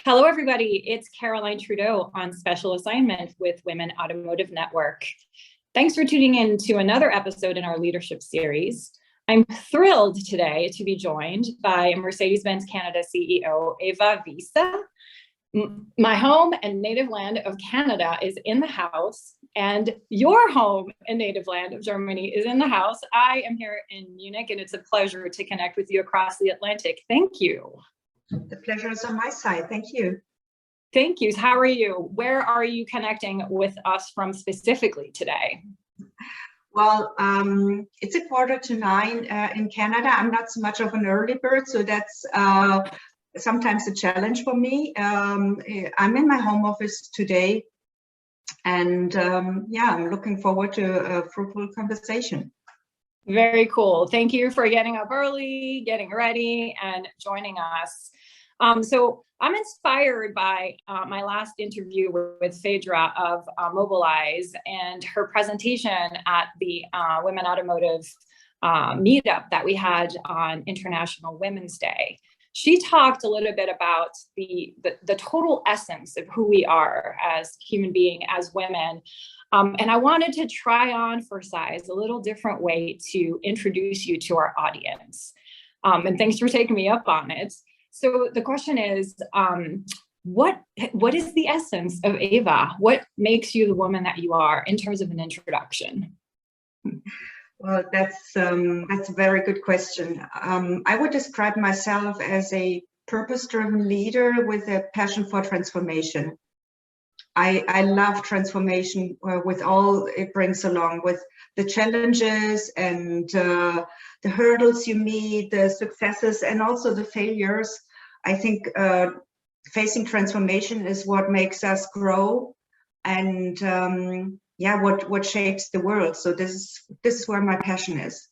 Hello, everybody. It's Caroline Trudeau on special assignment with Women Automotive Network. Thanks for tuning in to another episode in our leadership series. I'm thrilled today to be joined by Mercedes-Benz Canada CEO, Eva Wiese. My home and native land of Canada is in the house, and your home and native land of Germany is in the house. I am here in Munich, and it's a pleasure to connect with you across the Atlantic. Thank you. The pleasure is on my side. Thank you. Thank you. How are you? Where are you connecting with us from specifically today? Well, it's 8:45 in Canada. I'm not so much of an early bird, so that's sometimes a challenge for me. I'm in my home office today, and I'm looking forward to a fruitful conversation. Very cool. Thank you for getting up early, getting ready, and joining us. So I'm inspired by my last interview with Phaedra of Mobilize and her presentation at the Women Automotive meetup that we had on International Women's Day. She talked a little bit about the total essence of who we are as human beings, as women. And I wanted to try on for size a little different way to introduce you to our audience. And thanks for taking me up on it. So the question is, what is the essence of Eva? What makes you the woman that you are in terms of an introduction? Well, that's a very good question. I would describe myself as a purpose-driven leader with a passion for transformation. I love transformation with all it brings along, with the challenges and the hurdles you meet, the successes, and also the failures. I think facing transformation is what makes us grow, and what shapes the world. So this is where my passion is.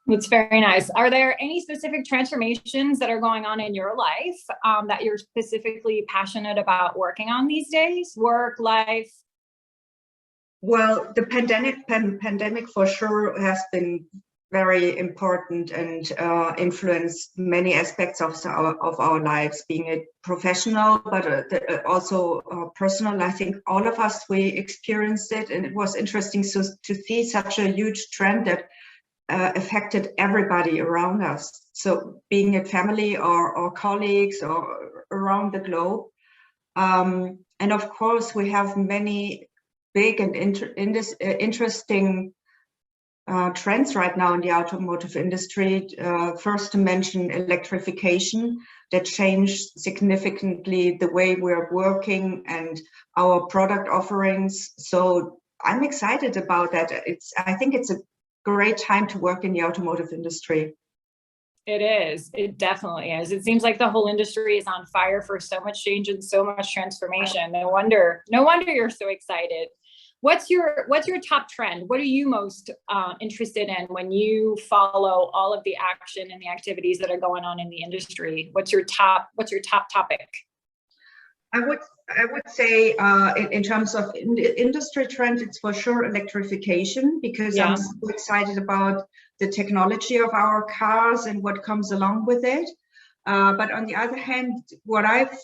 That's very nice. Are there any specific transformations that are going on in your life that you're specifically passionate about working on these days? Work, life? Well, the pandemic for sure has been very important and influenced many aspects of our lives, being it professional, but also personal. I think all of us, we experienced it, and it was interesting to see such a huge trend that affected everybody around us. So being it family or colleagues or around the globe. And of course, we have many big and interesting trends right now in the automotive industry. First to mention electrification, that changed significantly the way we're working and our product offerings. So I'm excited about that. I think it's a great time to work in the automotive industry. It is. It definitely is. It seems like the whole industry is on fire for so much change and so much transformation. No wonder you're so excited. What's your top trend? What are you most interested in when you follow all of the action and the activities that are going on in the industry? What's your top topic? I would say in terms of industry trend, it's for sure electrification, because I'm so excited about the technology of our cars and what comes along with it. But on the other hand, what I've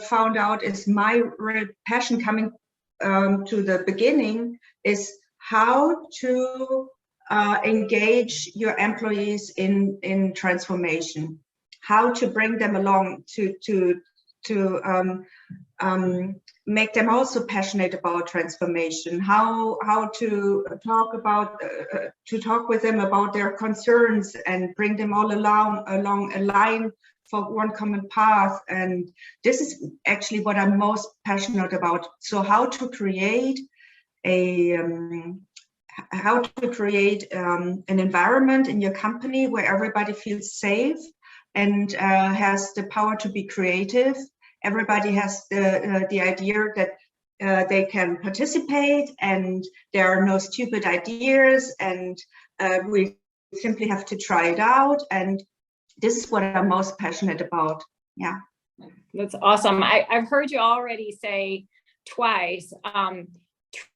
found out is my real passion coming to the beginning is how to engage your employees in transformation, how to bring them along to make them also passionate about transformation, how to talk with them about their concerns and bring them all along a line for one common path. And this is actually what I'm most passionate about. So how to create an environment in your company where everybody feels safe and has the power to be creative. Everybody has the idea that they can participate, and there are no stupid ideas, and we simply have to try it out. And this is what I'm most passionate about. Yeah, that's awesome. I've heard you already say twice,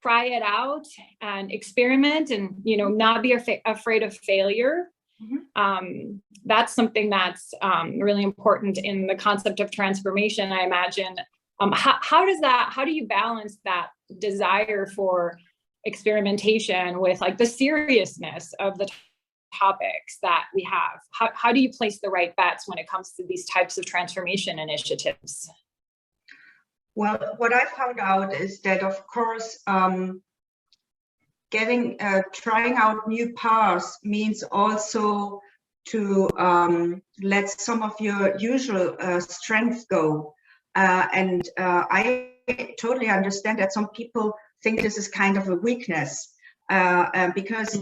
try it out and experiment, and not be afraid of failure. That's something that's really important in the concept of transformation, I imagine. How do you balance that desire for experimentation with like the seriousness of the topics that we have? How do you place the right bets when it comes to these types of transformation initiatives? Well, what I found out is that, of course, trying out new paths means also to let some of your usual strengths go. I totally understand that some people think this is kind of a weakness because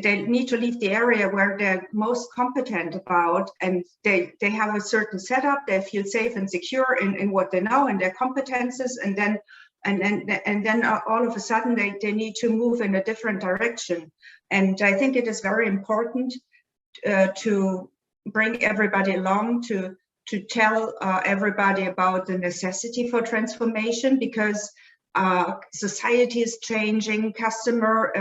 they need to leave the area where they're most competent about, and they have a certain setup. They feel safe and secure in what they know and their competences, and then all of a sudden they need to move in a different direction. And I think it is very important to bring everybody along, to tell everybody about the necessity for transformation, because society is changing, customer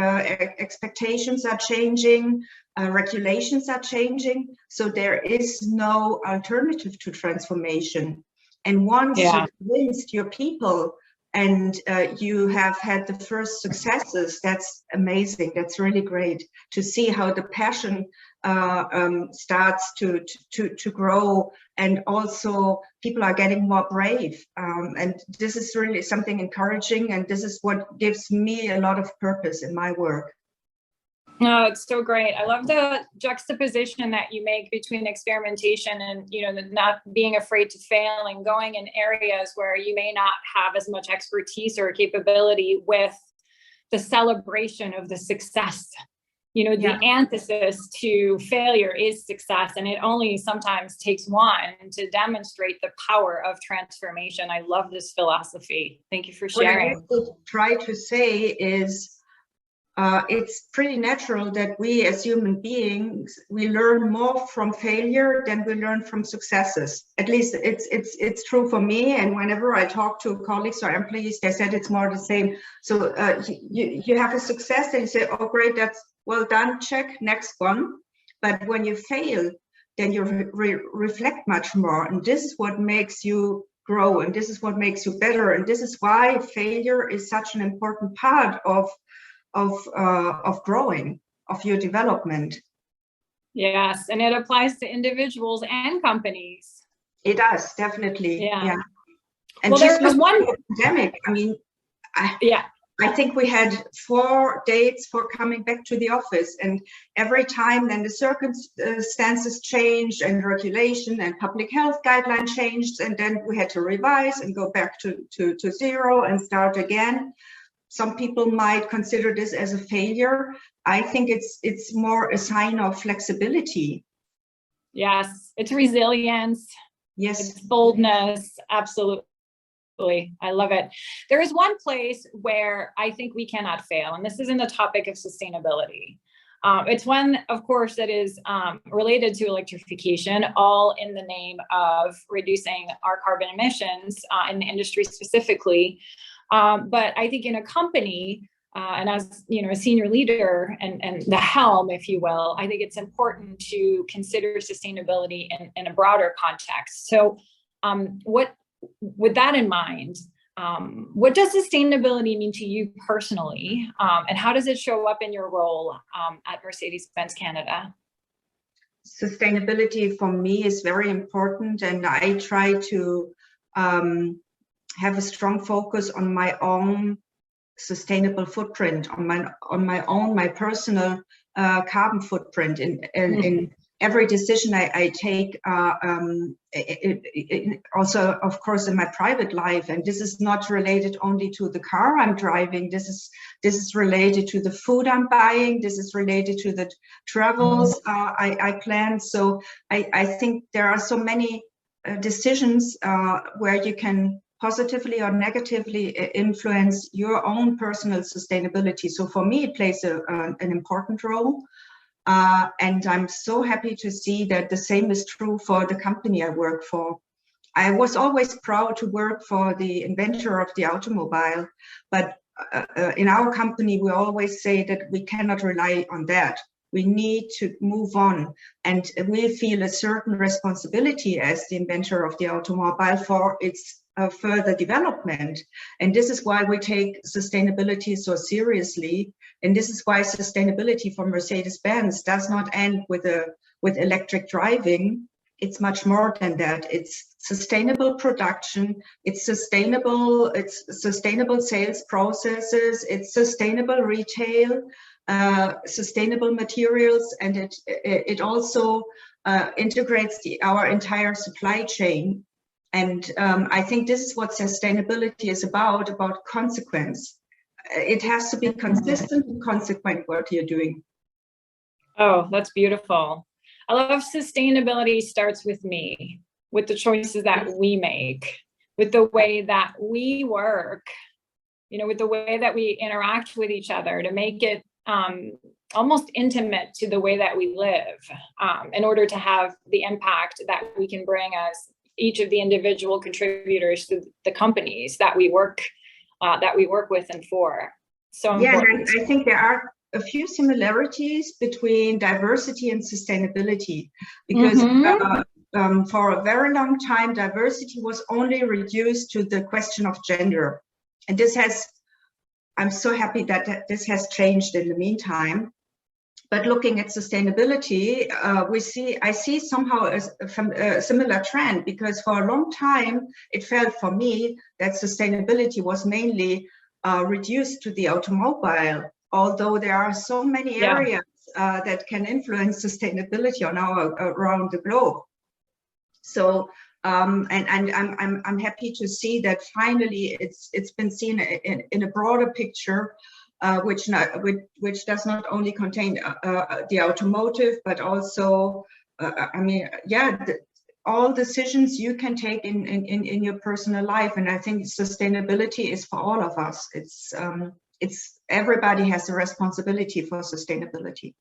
expectations are changing, regulations are changing, so there is no alternative to transformation. And once you convinced your people and you have had the first successes, that's amazing. That's really great to see how the passion starts to grow, and also people are getting more brave. And this is really something encouraging, and this is what gives me a lot of purpose in my work. No, it's so great. I love the juxtaposition that you make between experimentation and, not being afraid to fail and going in areas where you may not have as much expertise or capability, with the celebration of the success. The antithesis to failure is success, and it only sometimes takes one to demonstrate the power of transformation. I love this philosophy. Thank you for sharing. What I would try to say is, it's pretty natural that we as human beings, we learn more from failure than we learn from successes. At least it's true for me. And whenever I talk to colleagues or employees, they said it's more the same. So you have a success and you say, oh, great, that's well done, check, next one. But when you fail, then you reflect much more. And this is what makes you grow, and this is what makes you better. And this is why failure is such an important part of growing, of your development. Yes, and it applies to individuals and companies. It does, definitely. Yeah. And well, just there was one pandemic. I mean, I think we had 4 dates for coming back to the office, and every time then the circumstances changed and regulation and public health guideline changed, and then we had to revise and go back to zero and start again. Some people might consider this as a failure. I think it's more a sign of flexibility. Yes, it's resilience. Yes, it's boldness. Absolutely. I love it. There is one place where I think we cannot fail, and this is in the topic of sustainability. It's one, of course, that is related to electrification, all in the name of reducing our carbon emissions in the industry specifically. But I think in a company, and as a senior leader and the helm, if you will, I think it's important to consider sustainability in a broader context. So with that in mind, what does sustainability mean to you personally? And how does it show up in your role at Mercedes-Benz Canada? Sustainability for me is very important, and I try to have a strong focus on my own sustainable footprint, on my personal carbon footprint in every decision I take, also of course in my private life. And this is not related only to the car I'm driving. This is related to the food I'm buying. This is related to the travels I plan. So I think there are so many decisions where you can positively or negatively influence your own personal sustainability. So for me, it plays an important role. And I'm so happy to see that the same is true for the company I work for. I was always proud to work for the inventor of the automobile, but in our company, we always say that we cannot rely on that. We need to move on, and we feel a certain responsibility as the inventor of the automobile for its further development. And this is why we take sustainability so seriously. And this is why sustainability for Mercedes-Benz does not end with electric driving. It's much more than that. It's sustainable production, it's sustainable sales processes, it's sustainable retail, sustainable materials, and it also integrates our entire supply chain. And I think this is what sustainability is about consequence. It has to be consistent and consequent what you're doing. Oh, that's beautiful. I love sustainability starts with me, with the choices that we make, with the way that we work, with the way that we interact with each other to make it almost intimate to the way that we live, in order to have the impact that we can bring as each of the individual contributors to the companies that we work with and for. So important. Yeah, I think there are a few similarities between diversity and sustainability, because for a very long time, diversity was only reduced to the question of gender. And I'm so happy that this has changed in the meantime. But looking at sustainability, I see somehow a similar trend, because for a long time, it felt for me that sustainability was mainly reduced to the automobile, although there are so many areas that can influence sustainability around the globe. So, and I'm happy to see that finally it's been seen in a broader picture, which does not only contain the automotive, but also, all decisions you can take in your personal life. And I think sustainability is for all of us. It's everybody has a responsibility for sustainability.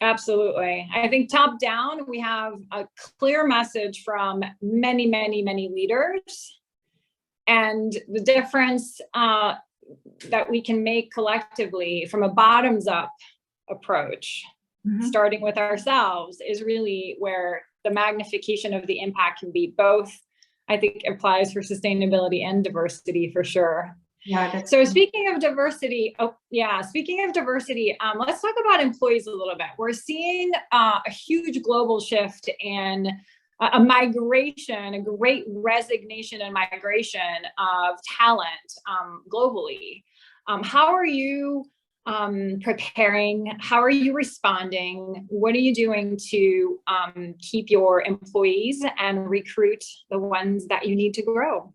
Absolutely. I think top down, we have a clear message from many, many, many leaders, and the difference that we can make collectively from a bottoms up approach, starting with ourselves, is really where the magnification of the impact can be. Both, I think, applies for sustainability and diversity for sure. Yeah. So speaking of diversity, let's talk about employees a little bit. We're seeing a huge global shift and a migration, a great resignation and migration of talent globally. How are you preparing? How are you responding? What are you doing to keep your employees and recruit the ones that you need to grow?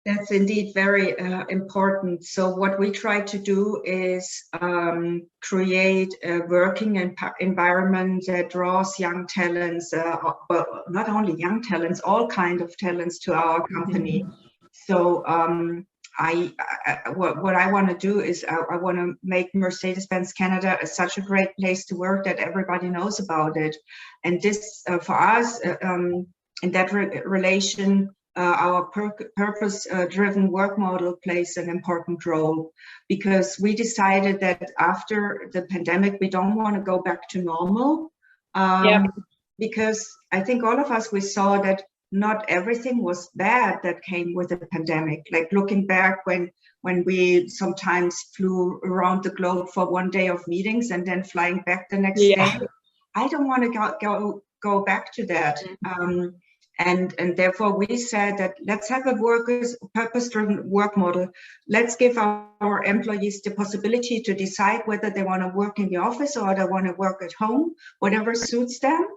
That's indeed very important. So what we try to do is create a working environment that draws young talents, well, not only young talents, all kinds of talents to our company. So what I want to do is I want to make Mercedes-Benz Canada such a great place to work that everybody knows about it. And this, for us, in that relation, our purpose-driven work model plays an important role, because we decided that after the pandemic, we don't want to go back to normal. Because I think all of us, we saw that not everything was bad that came with the pandemic. Like looking back when we sometimes flew around the globe for one day of meetings and then flying back the next day. I don't want to go back to that. And therefore we said that let's have a purpose-driven work model. Let's give our employees the possibility to decide whether they want to work in the office or they want to work at home, whatever suits them.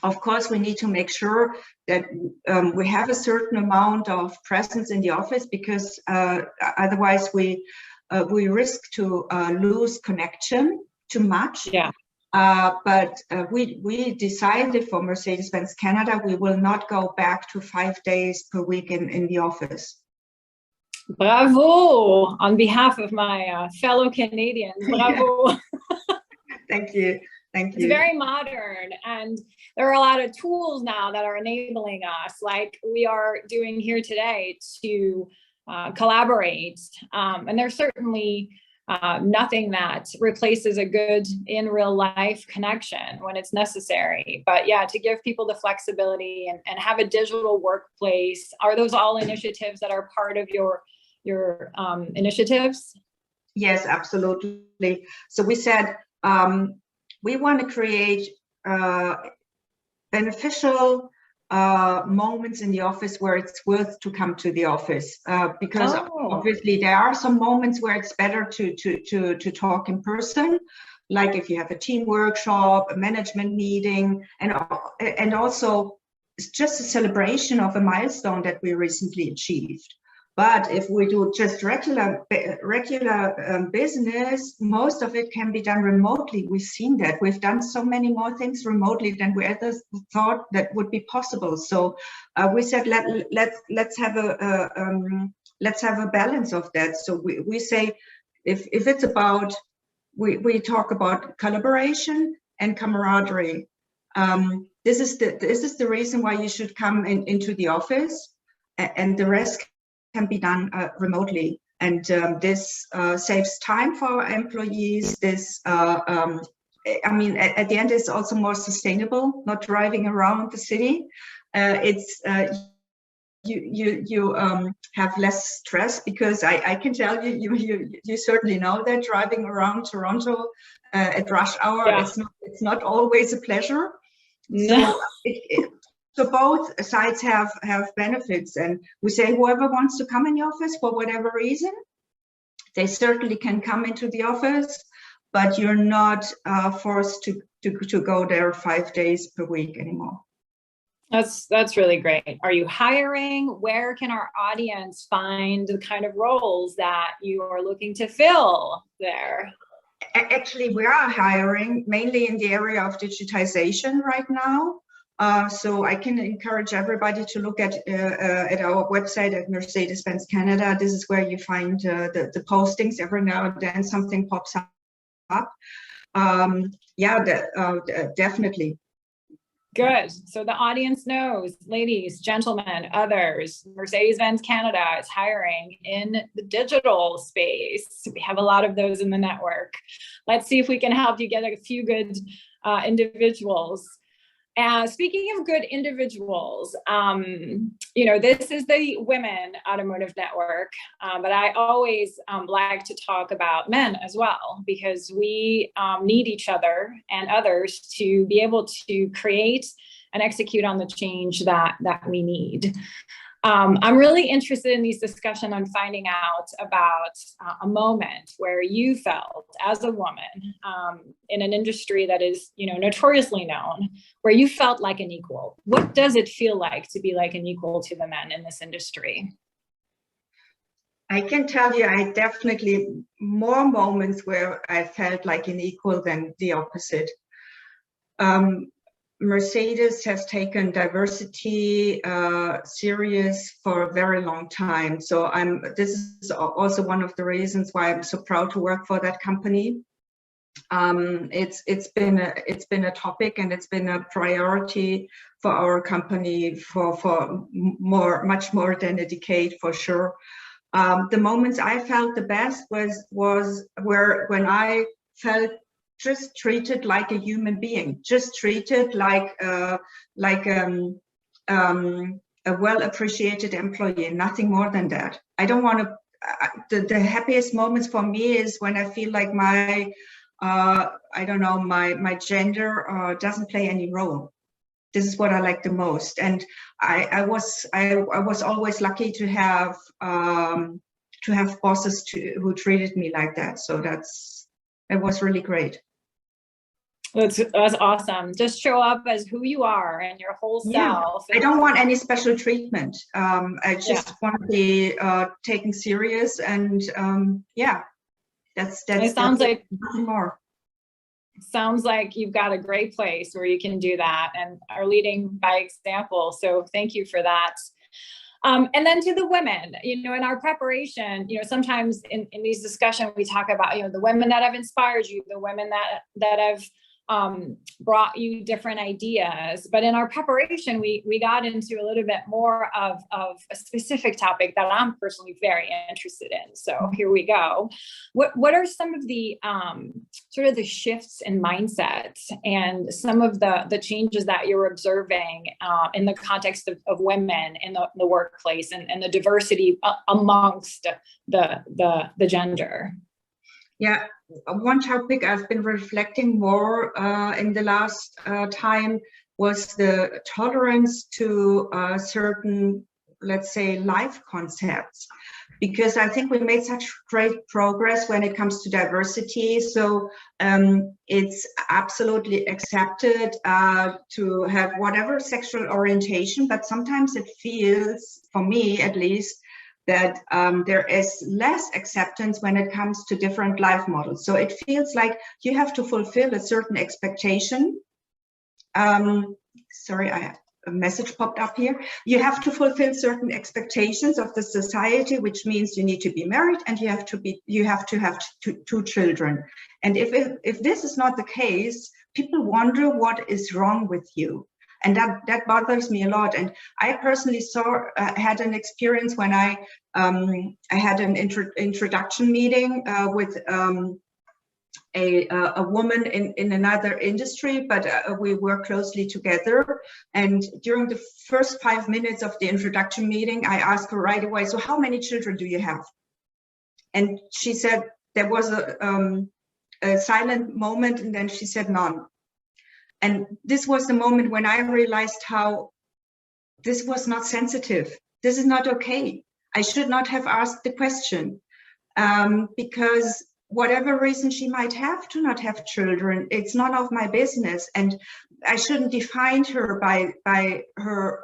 Of course, we need to make sure that we have a certain amount of presence in the office, because otherwise we risk to lose connection too much. But we decided for Mercedes-Benz Canada, we will not go back to 5 days per week in the office. Bravo! On behalf of my fellow Canadians, bravo! Thank you. Thank you. It's very modern, and there are a lot of tools now that are enabling us, like we are doing here today, to collaborate. And there's certainly nothing that replaces a good in real life connection when it's necessary. But yeah, to give people the flexibility and have a digital workplace. Are those all initiatives that are part of your initiatives? Yes, absolutely. So we said we want to create beneficial moments in the office where it's worth to come to the office, because obviously there are some moments where it's better to talk in person, like if you have a team workshop, a management meeting, and also it's just a celebration of a milestone that we recently achieved. But if we do just regular business, most of it can be done remotely. We've seen that. We've done so many more things remotely than we ever thought that would be possible. So we said let's have a balance of that. So we say if it's about we talk about collaboration and camaraderie. This is the reason why you should come into the office, and the rest can be done remotely, and this saves time for our employees. This I mean, at the end, it's also more sustainable, not driving around the city. It's you have less stress, because I can tell you certainly know that driving around Toronto at rush hour, it's not always a pleasure. No. So both sides have benefits, and we say whoever wants to come in the office for whatever reason, they certainly can come into the office, but you're not forced to go there 5 days per week anymore. That's really great. Are you hiring? Where can our audience find the kind of roles that you are looking to fill there? Actually, we are hiring mainly in the area of digitization right now. So I can encourage everybody to look at our website at Mercedes-Benz Canada. This is where you find the postings. Every now and then something pops up. Definitely. Good. So the audience knows, ladies, gentlemen, others, Mercedes-Benz Canada is hiring in the digital space. We have a lot of those in the network. Let's see if we can help you get a few good individuals. Speaking of good individuals, this is the Women Automotive Network, but I always like to talk about men as well, because we need each other and others to be able to create and execute on the change that we need. I'm really interested in these discussions on finding out about a moment where you felt as a woman in an industry that is, notoriously known, where you felt like an equal. What does it feel like to be like an equal to the men in this industry? I can tell you, I definitely more moments where I felt like an equal than the opposite. Mercedes has taken diversity serious for a very long time. So this is also one of the reasons why I'm so proud to work for that company. It's been a topic, and it's been a priority for our company for much more than a decade, for sure. The moments I felt the best was when I felt just treated like a human being, just treated like a well appreciated employee, nothing more than that. I don't want to. The happiest moments for me is when I feel like my gender doesn't play any role. This is what I like the most, and I was always lucky to have bosses who treated me like that. So it was really great. That's awesome. Just show up as who you are and your whole self. I don't want any special treatment. I just want to be taken serious, and it sounds like nothing more. Sounds like you've got a great place where you can do that and are leading by example. So thank you for that. And then to the women, in our preparation, sometimes in these discussions, we talk about, the women that have inspired you, the women that have brought you different ideas. But in our preparation, we got into a little bit more of a specific topic that I'm personally very interested in. So here we go. What are some of the sort of the shifts in mindsets and some of the changes that you're observing in the context of women in the workplace and the diversity amongst the gender? Yeah, one topic I've been reflecting more in the last time was the tolerance to certain, let's say, life concepts, because I think we made such great progress when it comes to diversity. So it's absolutely accepted to have whatever sexual orientation, but sometimes it feels, for me at least, that there is less acceptance when it comes to different life models. So it feels like you have to fulfill a certain expectation. Sorry, a message popped up here. You have to fulfill certain expectations of the society, which means you need to be married and you have to have two children. And if this is not the case, people wonder what is wrong with you. And that bothers me a lot. And I personally had an experience when I had an introduction meeting with a woman in another industry, but we work closely together. And during the first 5 minutes of the introduction meeting, I asked her right away, so how many children do you have? And she said, there was a silent moment, and then she said none. And this was the moment when I realized how this was not sensitive. This is not okay. I should not have asked the question because whatever reason she might have to not have children, it's none of my business. And I shouldn't define her by her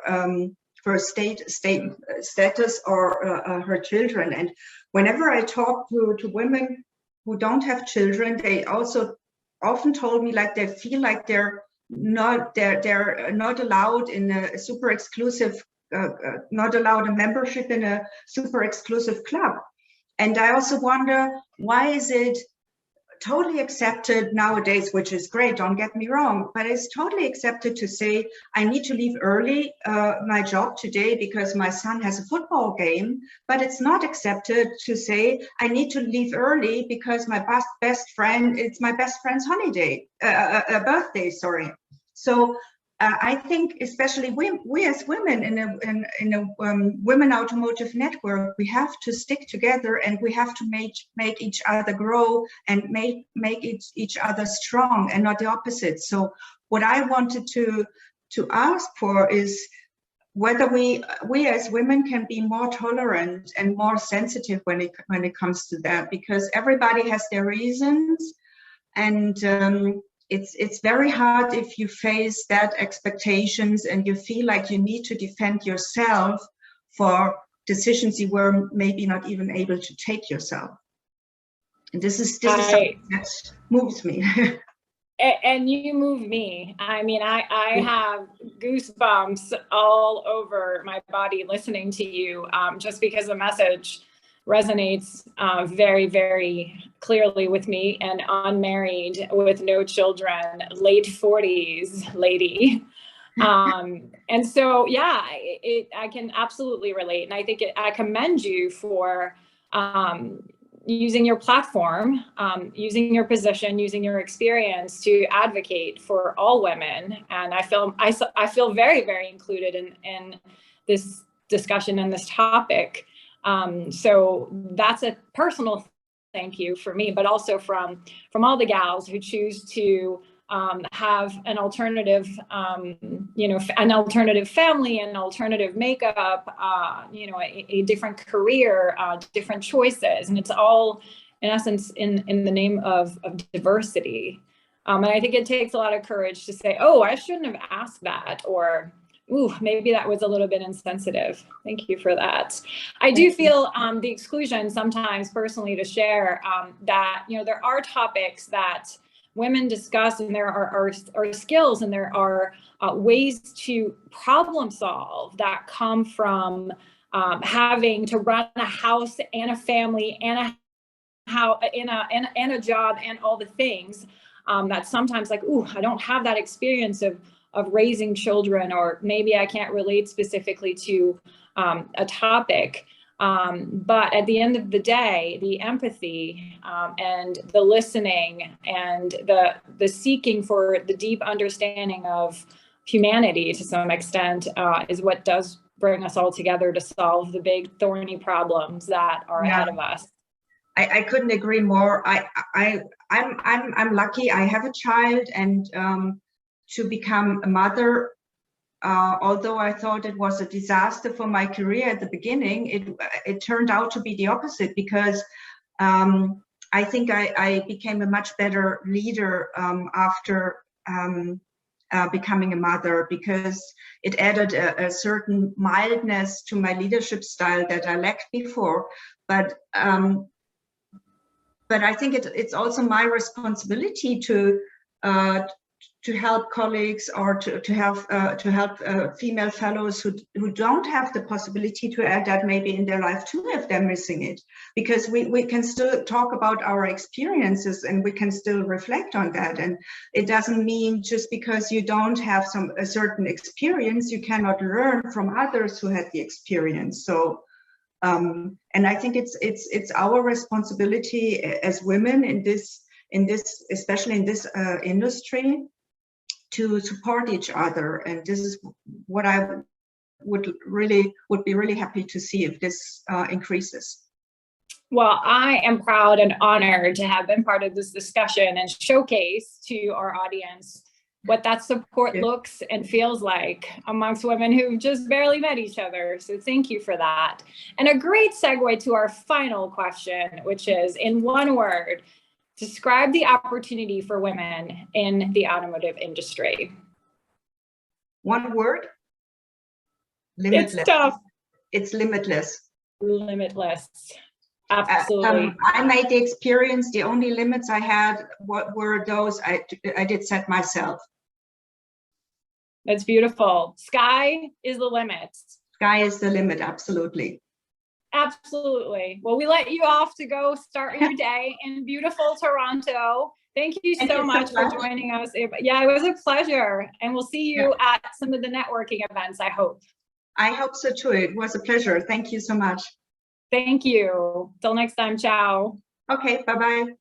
status or her children. And whenever I talk to women who don't have children, they also often told me like they feel like they're not allowed in a super exclusive, not allowed a membership in a super exclusive club. And I also wonder, why is it totally accepted nowadays, which is great, don't get me wrong, but it's totally accepted to say, I need to leave early my job today because my son has a football game, but it's not accepted to say, I need to leave early because my best friend, it's my best friend's birthday, sorry. So I think especially we as women in a women automotive network, we have to stick together and we have to make each other grow and make each other strong and not the opposite. So what I wanted to ask for is whether we as women can be more tolerant and more sensitive when it comes to that, because everybody has their reasons, and it's very hard if you face that expectations and you feel like you need to defend yourself for decisions you were maybe not even able to take yourself. And this is something that moves me. And you move me. I mean, I have goosebumps all over my body listening to you, just because the message resonates very, very clearly with me, and unmarried with no children, late 40s lady. And so, yeah, I can absolutely relate. And I think I commend you for using your platform, using your position, using your experience to advocate for all women. And I feel very, very included in this discussion and this topic. So that's a personal thank you for me, but also from all the gals who choose to have an alternative, an alternative family, an alternative makeup, a different career, different choices. And it's all, in essence, in the name of diversity. And I think it takes a lot of courage to say, oh, I shouldn't have asked that, or ooh, maybe that was a little bit insensitive. Thank you for that. I do feel the exclusion sometimes personally to share that, there are topics that women discuss, and there are skills, and there are ways to problem solve that come from having to run a house and a family and a job and all the things. that sometimes like, ooh, I don't have that experience of raising children, or maybe I can't relate specifically to a topic. But at the end of the day, the empathy and the listening and the seeking for the deep understanding of humanity to some extent is what does bring us all together to solve the big thorny problems that are ahead of us. I couldn't agree more. I'm lucky. I have a child, and to become a mother, although I thought it was a disaster for my career at the beginning, it turned out to be the opposite, because I think I became a much better leader after becoming a mother, because it added a certain mildness to my leadership style that I lacked before. But I think it's also my responsibility to help colleagues, or to help female fellows who don't have the possibility to add that maybe in their life too, if they're missing it, because we can still talk about our experiences, and we can still reflect on that. And it doesn't mean just because you don't have a certain experience, you cannot learn from others who had the experience. So and I think it's our responsibility as women in this especially in this industry, to support each other. And this is what I would be really happy to see if this increases. Well, I am proud and honored to have been part of this discussion and showcase to our audience what that support looks and feels like amongst women who've just barely met each other. So thank you for that. And a great segue to our final question, which is, in one word, describe the opportunity for women in the automotive industry. One word? Limitless. It's tough. It's limitless. Limitless. Absolutely. I made the experience. The only limits I had were those I did set myself. That's beautiful. Sky is the limit. Sky is the limit. Absolutely. Absolutely. Well, we let you off to go start your day in beautiful Toronto. Thank you so much for joining us. Yeah, it was a pleasure. And we'll see you at some of the networking events, I hope. I hope so too. It was a pleasure. Thank you so much. Thank you. Till next time. Ciao. Okay. Bye-bye.